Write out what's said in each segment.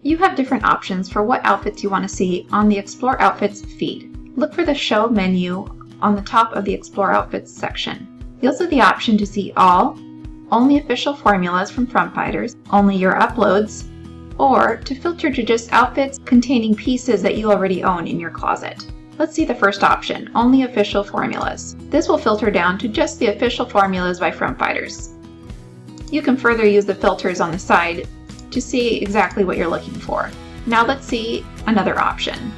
You have different options for what outfits you want to see on the Explore Outfits feed. Look for the Show menu on the top of the Explore Outfits section. You'll see the option to see all, only official formulas from Frump fighters, only your uploads, or to filter to just outfits containing pieces that you already own in your closet. Let's see the first option, only official formulas. This will filter down to just the official formulas by Frump fighters. You can further use the filters on the side to see exactly what you're looking for. Now let's see another option.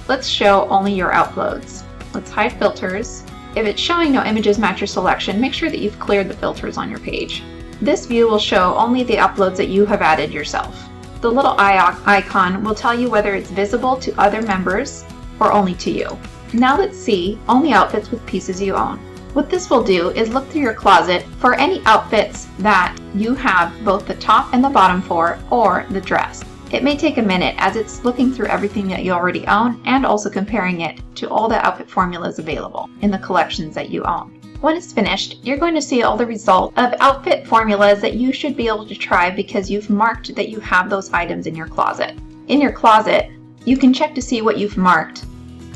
Let's show only your uploads. Let's hide filters. If it's showing no images match your selection, make sure that you've cleared the filters on your page. This view will show only the uploads that you have added yourself. The little eye icon will tell you whether it's visible to other members or only to you. Now let's see only outfits with pieces you own. What this will do is look through your closet for any outfits that you have both the top and the bottom for, or the dress. It may take a minute as it's looking through everything that you already own and also comparing it to all the outfit formulas available in the collections that you own. When it's finished, you're going to see all the results of outfit formulas that you should be able to try because you've marked that you have those items in your closet. In your closet, you can check to see what you've marked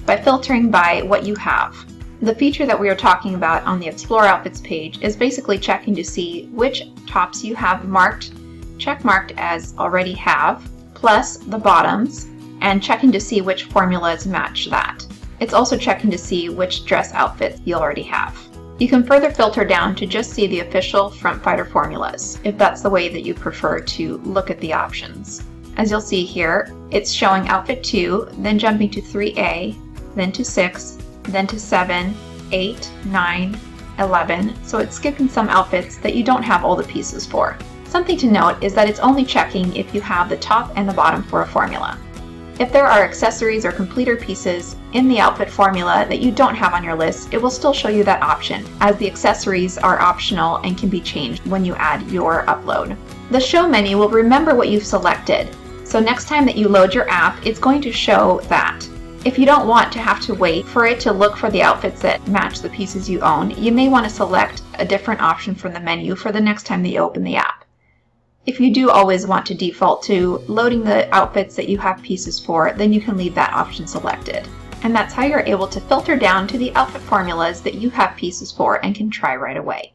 by filtering by what you have. The feature that we are talking about on the Explore Outfits page is basically checking to see which tops you have marked, check marked as already have, plus the bottoms, and checking to see which formulas match that. It's also checking to see which dress outfits you already have. You can further filter down to just see the official Frump fighter formulas, if that's the way that you prefer to look at the options. As you'll see here, it's showing outfit 2, then jumping to 3A, then to 6, then to 7, 8, 9, 11, so it's skipping some outfits that you don't have all the pieces for. Something to note is that it's only checking if you have the top and the bottom for a formula. If there are accessories or completer pieces in the outfit formula that you don't have on your list, it will still show you that option, as the accessories are optional and can be changed when you add your upload. The Show menu will remember what you've selected, so next time that you load your app, it's going to show that. If you don't want to have to wait for it to look for the outfits that match the pieces you own, you may want to select a different option from the menu for the next time that you open the app. If you do always want to default to loading the outfits that you have pieces for, then you can leave that option selected. And that's how you're able to filter down to the outfit formulas that you have pieces for and can try right away.